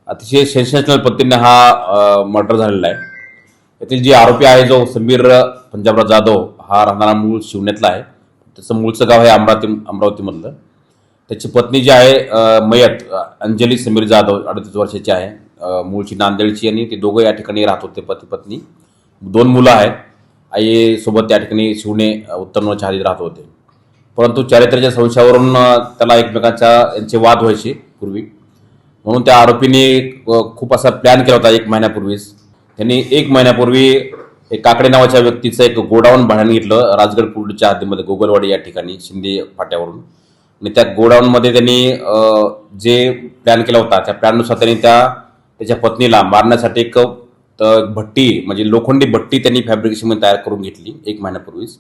अतिशय सेन्सेशनल पद्धतीने हा मर्डर झालेला आहे। यातील जे आरोपी आहे जो समीर पंजाबराव जाधव हा राहणारा मूळ शिवण्यातला आहे। त्याचं मूळचं गाव आहे अमरावतीमधलं। त्याची पत्नी जी आहे मयत अंजली समीर जाधव 38 वर्षाची आहे, मूळची नांदेडची, आणि ते दोघं या ठिकाणी राहत होते, पती पत्नी। 2 मुलं आहेत। आई सोबत त्या ठिकाणी शिवणे उत्तरनगरच्या हद्दीत राहत होते। परंतु चारित्र्याच्या संशयावरून त्याला एकमेकांच्या यांचे वाद व्हायचे पूर्वी, म्हणून त्या आरोपींनी खूप असा प्लॅन केला होता 1 महिन्यापूर्वीच। त्यांनी 1 महिन्यापूर्वी एक काकडे नावाच्या व्यक्तीचं एक गोडाऊन भाड्याने घेतलं राजगड पुलच्या हद्दीमध्ये, गोगलवाडी या ठिकाणी शिंदे फाट्यावरून। आणि त्या गोडाऊनमध्ये त्यांनी जे प्लॅन केला होता त्या प्लॅननुसार त्यांनी त्याच्या पत्नीला मारण्यासाठी एक भट्टी, म्हणजे लोखंडी भट्टी त्यांनी फॅब्रिकेशनमध्ये तयार करून घेतली 1 महिन्यापूर्वीच।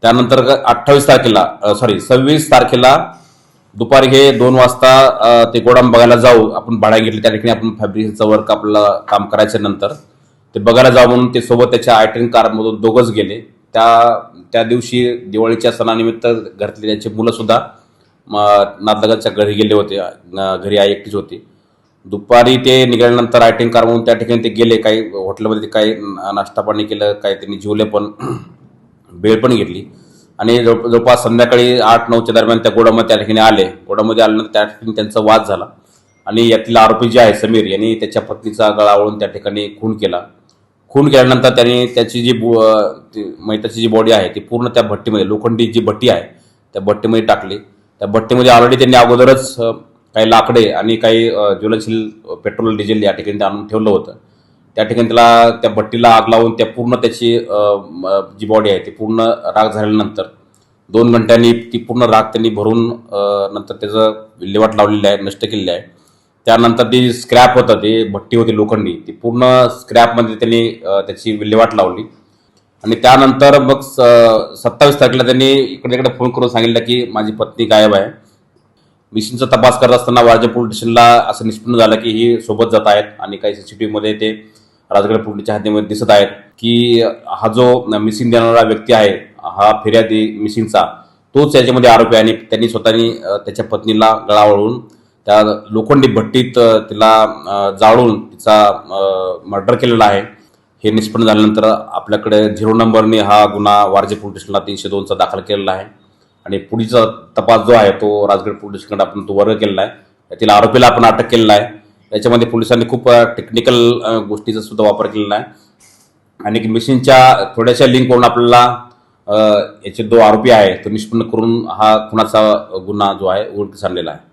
त्यानंतर 26 तारखेला दुपारी हे 2 वाजता ते गोडाऊन बघायला जाऊ, आपण भाड्या घेतले त्या ठिकाणी, आपण फॅब्रिकेशनचं वर्क आपलं काम करायच्या नंतर ते बघायला जाऊ म्हणून ते सोबत त्याच्या आयटेन कारमधून दोघंच गेले। त्या दिवशी दिवाळीच्या सणानिमित्त घरातले त्यांचे मुलं सुद्धा नातलगाच्या घरी गेले होते, घरी आई एकटीच होती। दुपारी ते निघाल्यानंतर आयटेन कारमधून त्या ठिकाणी ते गेले, काही हॉटेलमध्ये काही नाश्ता पाणी केलं, काही त्यांनी जेवले पण, बेळ पण घेतली, आणि जवळपास संध्याकाळी 8-9च्या दरम्यान त्या गोडाऊनमध्ये त्या ठिकाणी आले। गोडाऊनमध्ये आल्यानंतर त्या ठिकाणी त्यांचा वाद झाला, आणि यातील आरोपी जे आहे समीर यांनी त्याच्या पत्नीचा गळा आवळून त्या ठिकाणी खून केला। खून केल्यानंतर त्यांनी त्याची जी मैताची जी बॉडी आहे ती पूर्ण त्या भट्टीमध्ये, लोखंडी जी भट्टी आहे त्या भट्टीमध्ये टाकली। त्या भट्टीमध्ये ऑलरेडी त्यांनी अगोदरच काही लाकडे आणि काही ज्वलनशील पेट्रोल डिझेल या ठिकाणी आणून ठेवलं होतं। त्या ठिकाणी त्याला त्या भट्टीला आग लावून त्या पूर्ण त्याची जी बॉडी आहे ती पूर्ण राख झाल्यानंतर 2 घंट्यांनी ती पूर्ण राख त्यांनी भरून नंतर त्याचं विल्हेवाट लावलेली आहे, नष्ट केलेली आहे। त्यानंतर ती स्क्रॅप होतं, ती भट्टी होती लोखंडी, ती पूर्ण स्क्रॅपमध्ये त्यांनी त्याची विल्हेवाट लावली। आणि त्यानंतर मग 27 तारखेला त्यांनी इकडे फोन करून सांगितलं की माझी पत्नी गायब आहे। मिशनचा तपास करत असताना वारजे पोलीस स्टेशनला असं निष्पन्न झालं की ही सोबत जात आहेत, आणि काही CCTVमध्ये ते राजगड पोलीसच्या हद्दीमध्ये दिसत आहेत की हा जो मिसिंग देणारा व्यक्ती आहे, हा फिर्यादी मिसिंगचा, तोच याच्यामध्ये आरोपी आहे। आणि त्यांनी स्वतःनी त्याच्या पत्नीला गळा वळवून त्या लोखंडी भट्टीत तिला जाळून तिचा मर्डर केलेला आहे। हे निष्पन्न झाल्यानंतर आपल्याकडे 0 नंबरने हा गुन्हा वारजे पोलीस स्टेशनला 302चा दाखल केलेला आहे, आणि पुढचा तपास जो आहे तो राजगड पोलीस स्टेशनकडे आपण तो वर्ग केलेला आहे। यातील आरोपीला आपण अटक केलेला आहे। याच्यामध्ये पोलिसांनी खूप टेक्निकल गोष्टीचा सुद्धा वापर केलेला आहे, आणि मिशनच्या थोड्याशा लिंकवरून आपल्याला याचे जो आरोपी आहे तो निष्पन्न करून हा खुनाचा गुन्हा जो आहे उघडकीस आणलेला आहे।